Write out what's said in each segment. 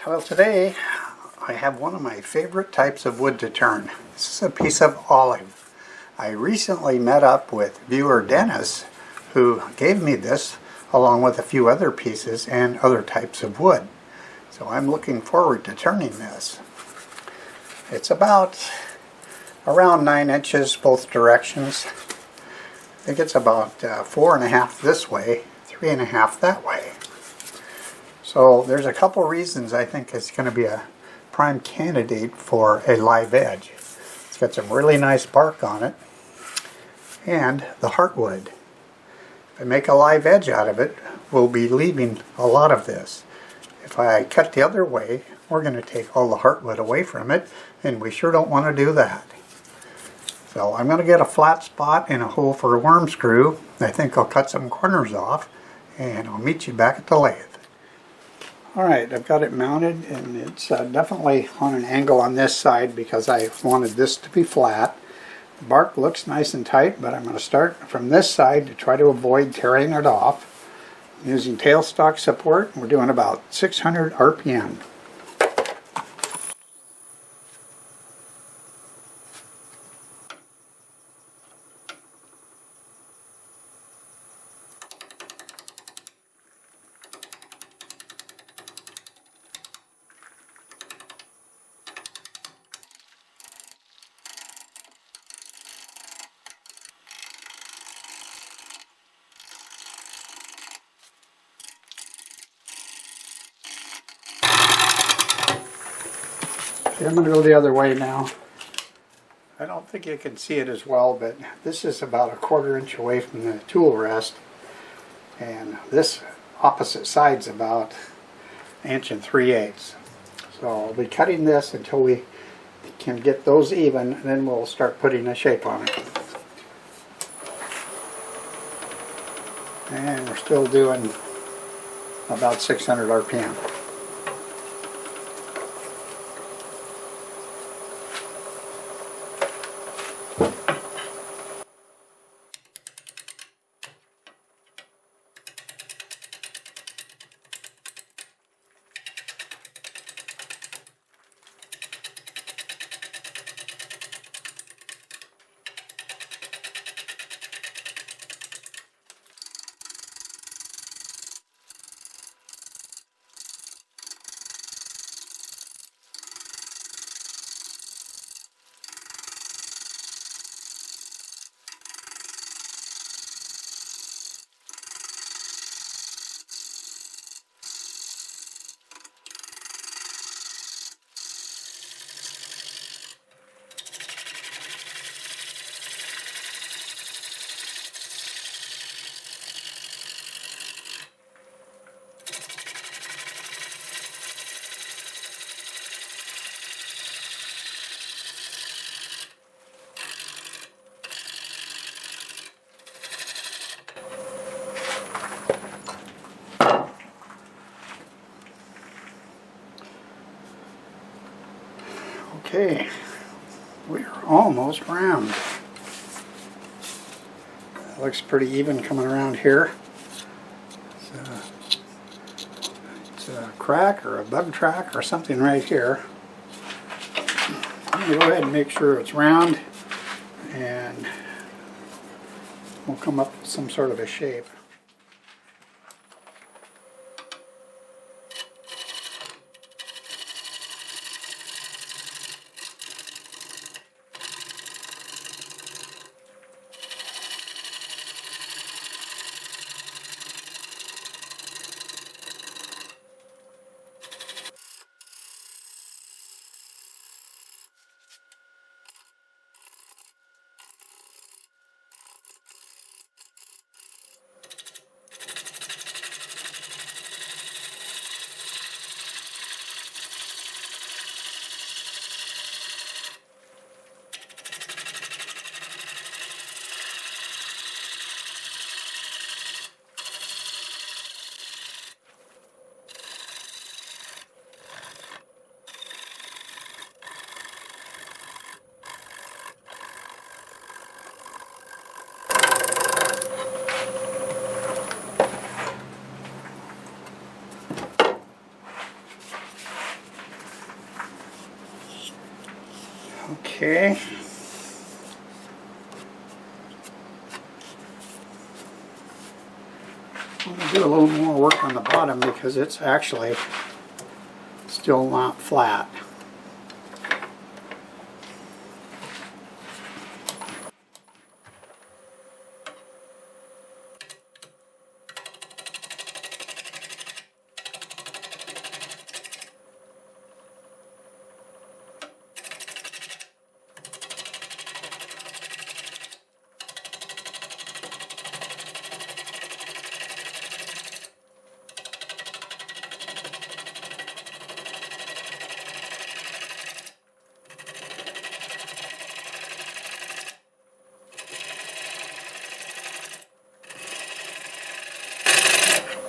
Well, today I have one of my favorite types of wood to turn. This is a piece of olive. I recently met up with viewer Dennis, who gave me this along with a few other pieces and other types of wood. So I'm looking forward to turning this. It's about around 9 inches both directions. I think it's about 4.5 this way, 3.5 that way. So there's a couple reasons I think it's going to be a prime candidate for a live edge. It's got some really nice bark on it, and the heartwood. If I make a live edge out of it, we'll be leaving a lot of this. If I cut the other way, we're going to take all the heartwood away from it, and we sure don't want to do that. So I'm going to get a flat spot and a hole for a worm screw. I think I'll cut some corners off, and I'll meet you back at the lathe. Alright, I've got it mounted, and it's definitely on an angle on this side because I wanted this to be flat. The bark looks nice and tight, but I'm going to start from this side to try to avoid tearing it off. I'm using tailstock support. We're doing about 600 RPM. I'm going to go the other way now. I don't think you can see it as well, but this is about 1/4 inch away from the tool rest, and this opposite side's about 1 3/8 inches. So I'll be cutting this until we can get those even, and then we'll start putting a shape on it. And we're still doing about 600 RPM. Okay, we're almost round. It looks pretty even coming around here. It's a crack or a bug track or something right here. I'm going to go ahead and make sure it's round, and we'll come up with some sort of a shape. Okay. I'm going to do a little more work on the bottom because it's actually still not flat.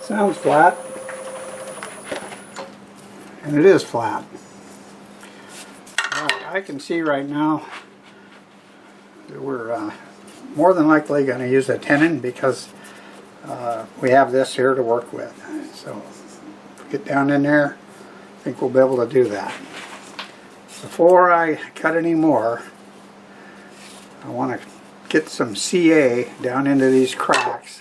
Sounds flat, and it is flat. I can see right now that we're more than likely going to use a tenon because we have this here to work with. So if we get down in there, I think we'll be able to do that. Before I cut any more, I want to get some CA down into these cracks,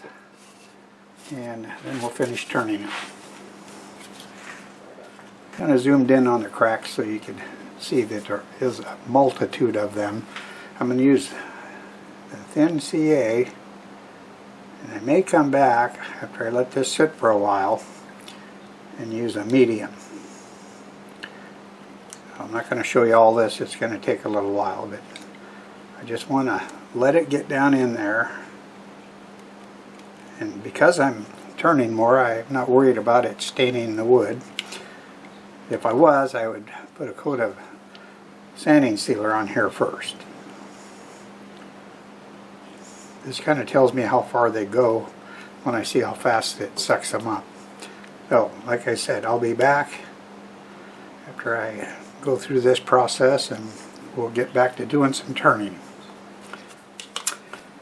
and then we'll finish turning it. Kind of zoomed in on the cracks so you can see that there is a multitude of them. I'm going to use the thin CA, and I may come back after I let this sit for a while and use a medium. I'm not going to show you all this, it's going to take a little while, but I just want to let it get down in there. And because I'm turning more, I'm not worried about it staining the wood. If I was, I would put a coat of sanding sealer on here first. This kind of tells me how far they go when I see how fast it sucks them up. So, like I said, I'll be back after I go through this process, and we'll get back to doing some turning.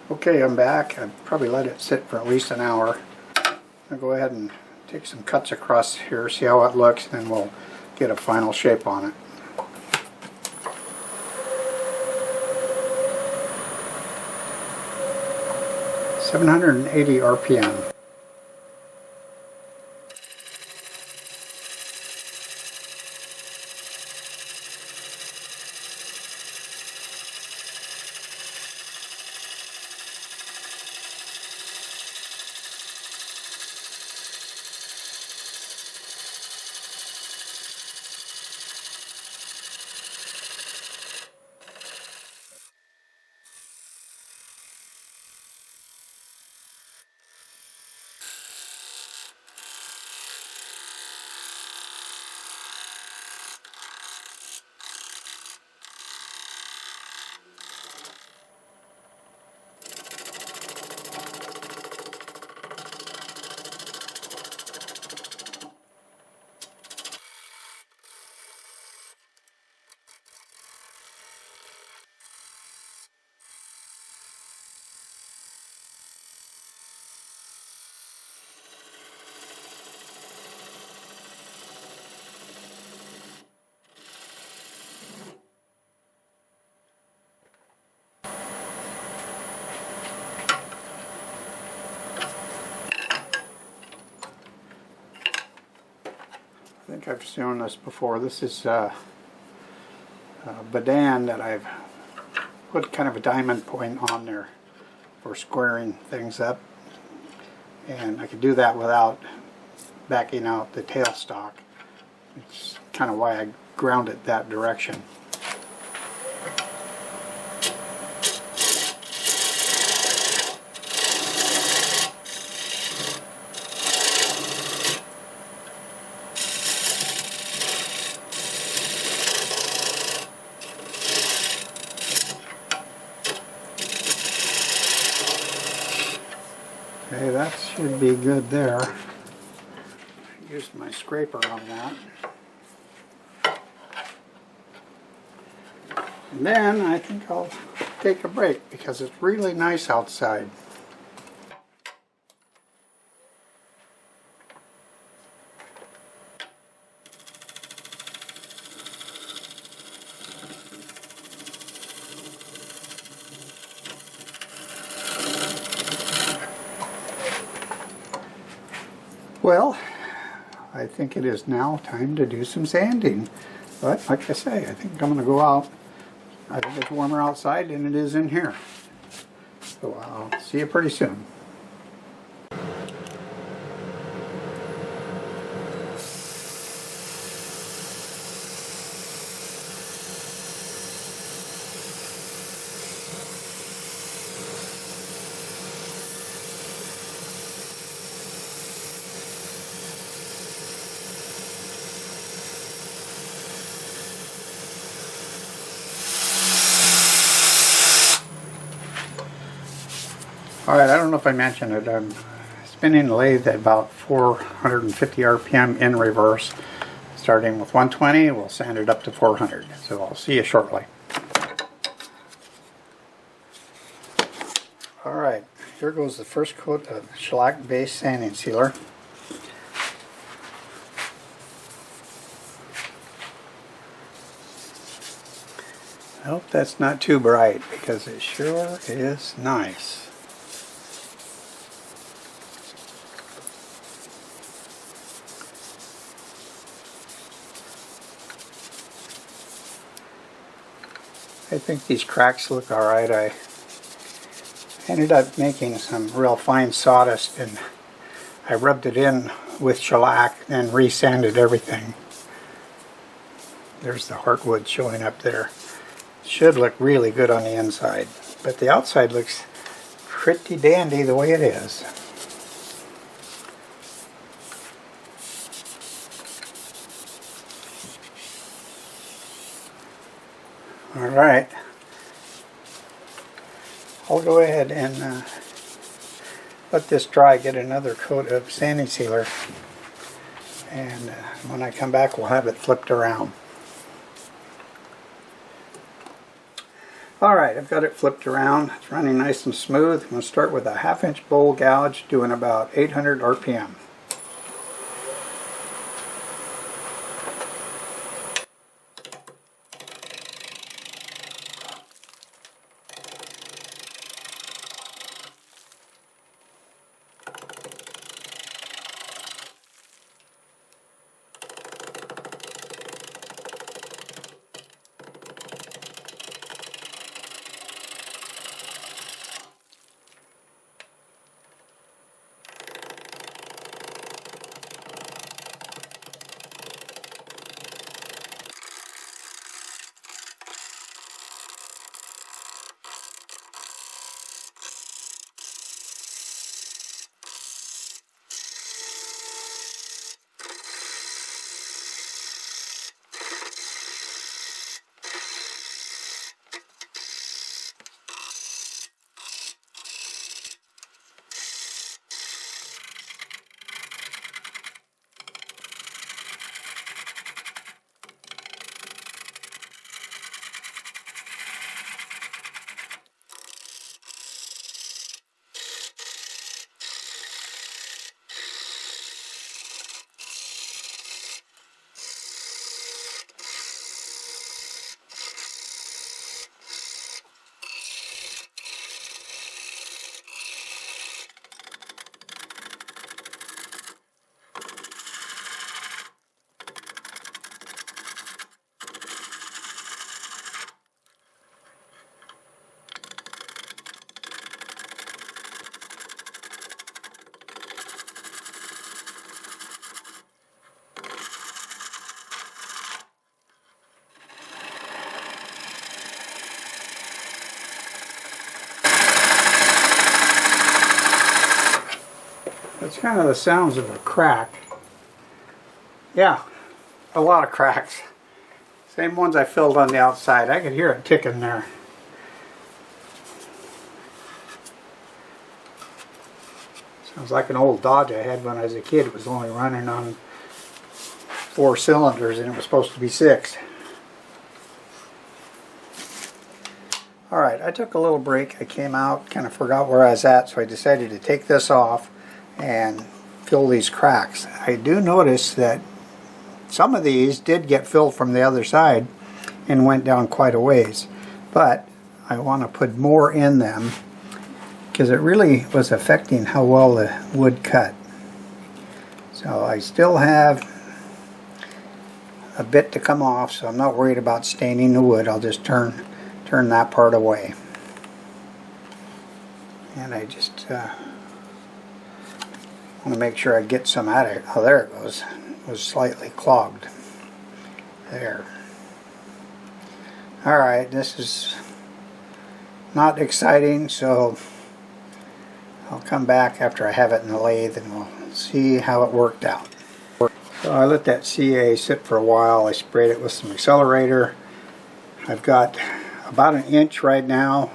Okay, I'm back. I've probably let it sit for at least an hour. I'll go ahead and take some cuts across here, see how it looks, and then we'll get a final shape on it. (780 RPM). I think I've shown this before. This is a badan that I've put kind of a diamond point on there for squaring things up, and I could do that without backing out the tailstock. It's kind of why I ground it that direction. Okay, that should be good there. I used my scraper on that. And then I think I'll take a break because it's really nice outside. Well, I think it is now time to do some sanding. But like I say, I think I'm going to go out. I think it's warmer outside than it is in here. So I'll see you pretty soon. Alright, I don't know if I mentioned it. I'm spinning the lathe at about 450 RPM in reverse. Starting with 120, we'll sand it up to 400. So I'll see you shortly. Alright, here goes the first coat of shellac base sanding sealer. I hope that's not too bright because it sure is nice. I think these cracks look alright. I ended up making some real fine sawdust and I rubbed it in with shellac and re-sanded everything. There's the heartwood showing up there. Should look really good on the inside, but the outside looks pretty dandy the way it is. Alright, I'll go ahead and let this dry, get another coat of sanding sealer, and when I come back we'll have it flipped around. Alright, I've got it flipped around. It's running nice and smooth. I'm going to start with a 1/2 inch bowl gouge doing about 800 RPM. That's kind of the sounds of a crack. Yeah, a lot of cracks. Same ones I filled on the outside. I could hear it ticking there. Sounds like an old Dodge I had when I was a kid. It was only running on 4 cylinders and it was supposed to be 6. Alright, I took a little break. I came out, kind of forgot where I was at, so I decided to take this off and fill these cracks. I do notice that some of these did get filled from the other side and went down quite a ways, but I want to put more in them because it really was affecting how well the wood cut. So I still have a bit to come off, so I'm not worried about staining the wood. I'll just turn that part away. And I just want to make sure I get some out of it. Oh, there it goes. It was slightly clogged. There. Alright, this is not exciting, so I'll come back after I have it in the lathe and we'll see how it worked out. So I let that CA sit for a while. I sprayed it with some accelerator. I've got about 1 inch right now.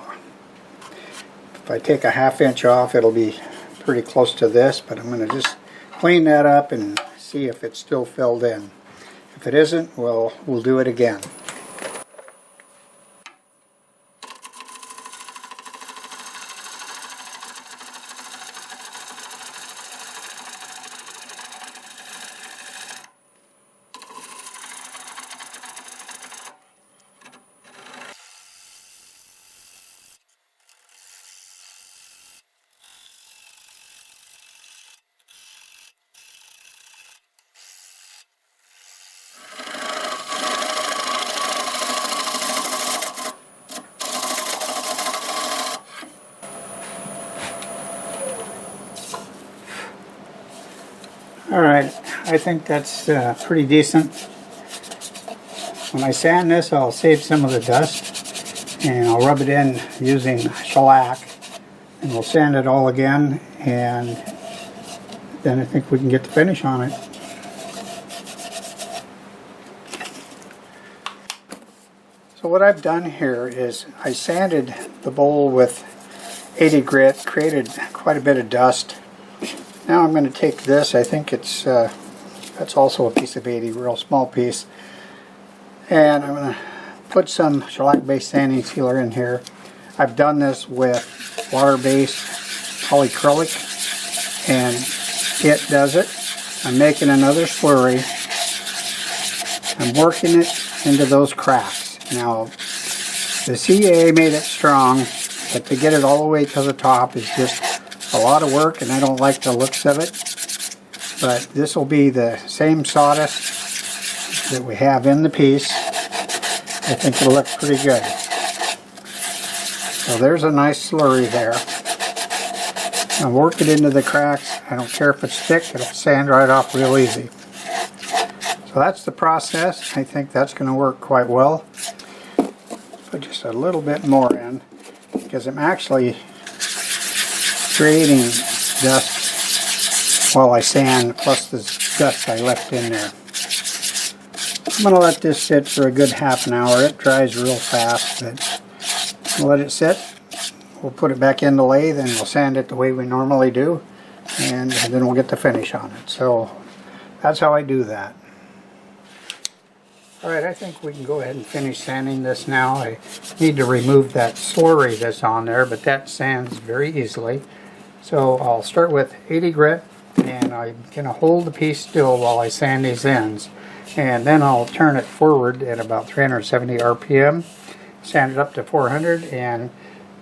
If I take a 1/2 inch off, it'll be pretty close to this, but I'm going to just clean that up and see if it's still filled in. If it isn't, we'll do it again. Alright, I think that's pretty decent. When I sand this, I'll save some of the dust and I'll rub it in using shellac, and we'll sand it all again, and then I think we can get the finish on it. So what I've done here is I sanded the bowl with 80 grit, created quite a bit of dust. Now I'm going to take this, I think it's that's also a piece of 80, real small piece, and I'm going to put some shellac-based sanding sealer in here. I've done this with water-based polyacrylic, and it does it. I'm making another slurry. I'm working it into those cracks. Now, the CA made it strong, but to get it all the way to the top is just a lot of work, and I don't like the looks of it. But this will be the same sawdust that we have in the piece. I think it'll look pretty good. So there's a nice slurry there. I'll work it into the cracks. I don't care if it's thick, it'll sand right off real easy. So that's the process. I think that's going to work quite well. Put just a little bit more in, because I'm actually creating dust while I sand, plus the dust I left in there. I'm going to let this sit for a good half an hour. It dries real fast, but we'll let it sit. We'll put it back in the lathe and we'll sand it the way we normally do, and then we'll get the finish on it. So that's how I do that. Alright, I think we can go ahead and finish sanding this now. I need to remove that slurry that's on there, but that sands very easily. So I'll start with 80 grit, and I'm going to hold the piece still while I sand these ends. And then I'll turn it forward at about 370 RPM, sand it up to 400, and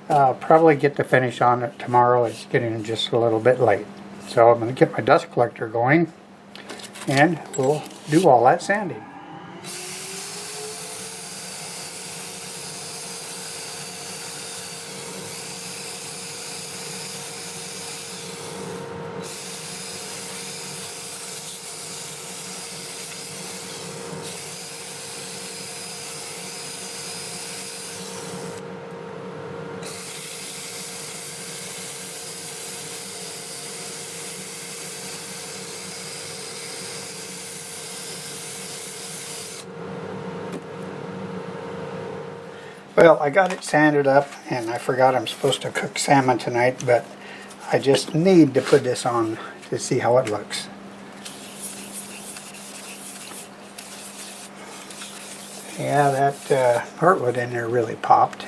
I'll probably get the finish on it tomorrow. It's getting just a little bit late. So I'm going to get my dust collector going, and we'll do all that sanding. Well, I got it sanded up, and I forgot I'm supposed to cook salmon tonight, but I just need to put this on to see how it looks. Yeah, that heartwood in there really popped.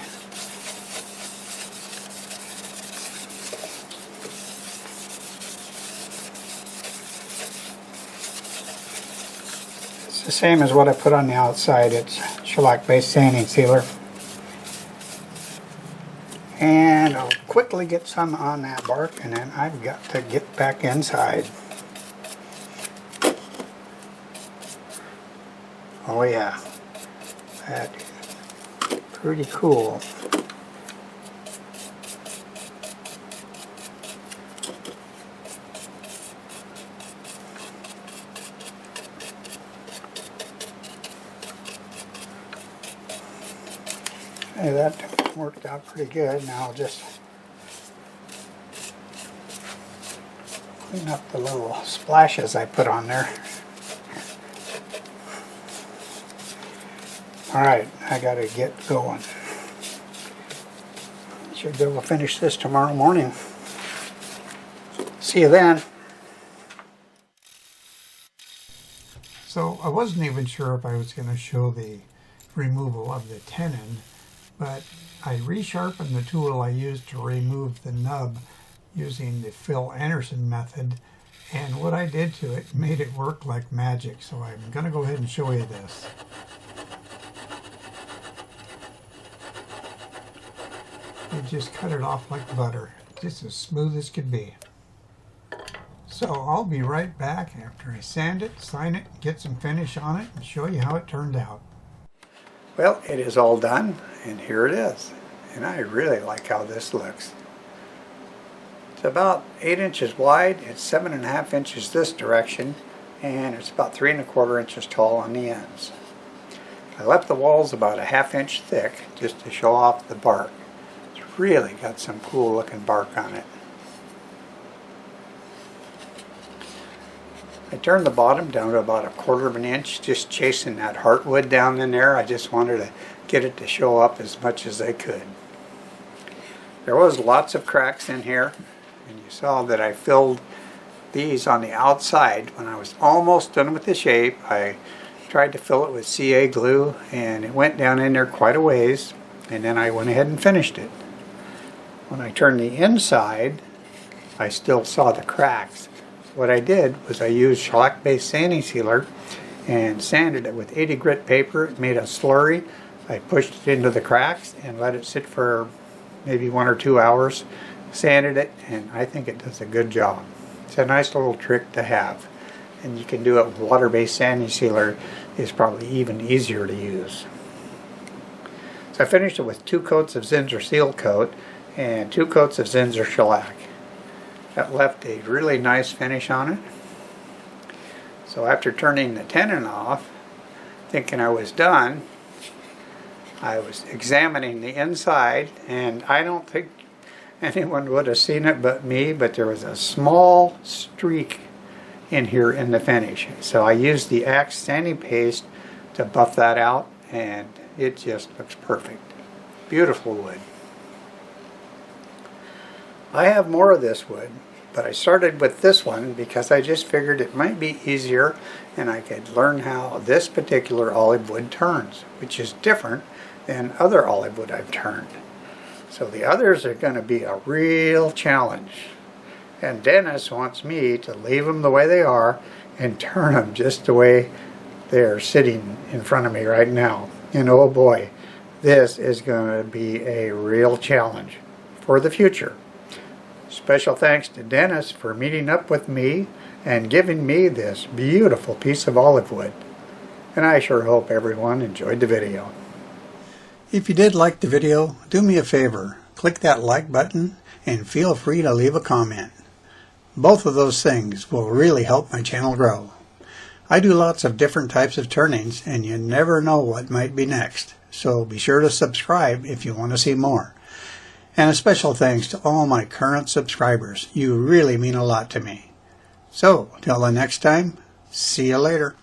It's the same as what I put on the outside. It's shellac-based sanding sealer. And I'll quickly get some on that bark, and then I've got to get back inside. Oh yeah, that is pretty cool. Hey, that worked out pretty good. Now I'll just clean up the little splashes I put on there. Alright, I gotta get going. Should be able to finish this tomorrow morning. See you then. So I wasn't even sure if I was going to show the removal of the tenon, but I resharpened the tool I used to remove the nub using the Phil Anderson method, and what I did to it made it work like magic. So I'm going to go ahead and show you this. It just cut it off like butter, just as smooth as could be. So I'll be right back after I sand it, sign it, get some finish on it, and show you how it turned out. Well, it is all done, and here it is. And I really like how this looks. It's about 8 inches wide, it's 7.5 inches this direction, and it's about 3 1/4 inches tall on the ends. I left the walls about 1/2 inch thick just to show off the bark. It's really got some cool looking bark on it. I turned the bottom down to about 1/4 inch, just chasing that heartwood down in there. I just wanted to get it to show up as much as I could. There was lots of cracks in here, and you saw that I filled these on the outside. When I was almost done with the shape, I tried to fill it with CA glue, and it went down in there quite a ways, and then I went ahead and finished it. When I turned the inside, I still saw the cracks. What I did was I used shellac-based sanding sealer and sanded it with 80 grit paper. It made a slurry. I pushed it into the cracks and let it sit for maybe 1 or 2 hours. Sanded it, and I think it does a good job. It's a nice little trick to have, and you can do it with water-based sanding sealer. Is probably even easier to use. So I finished it with 2 coats of Zinsser Seal Coat and 2 coats of Zinsser Shellac. That left a really nice finish on it. So after turning the tenon off, thinking I was done, I was examining the inside, and I don't think anyone would have seen it but me, but there was a small streak in here in the finish. So I used the Axe sanding paste to buff that out, and it just looks perfect. Beautiful wood. I have more of this wood, but I started with this one because I just figured it might be easier and I could learn how this particular olive wood turns, which is different than other olive wood I've turned. So the others are going to be a real challenge. And Dennis wants me to leave them the way they are and turn them just the way they're sitting in front of me right now. And oh boy, this is going to be a real challenge for the future. Special thanks to Dennis for meeting up with me and giving me this beautiful piece of olive wood. And I sure hope everyone enjoyed the video. If you did like the video, do me a favor. Click that like button and feel free to leave a comment. Both of those things will really help my channel grow. I do lots of different types of turnings, and you never know what might be next. So be sure to subscribe if you want to see more. And a special thanks to all my current subscribers. You really mean a lot to me. So, till the next time, see you later.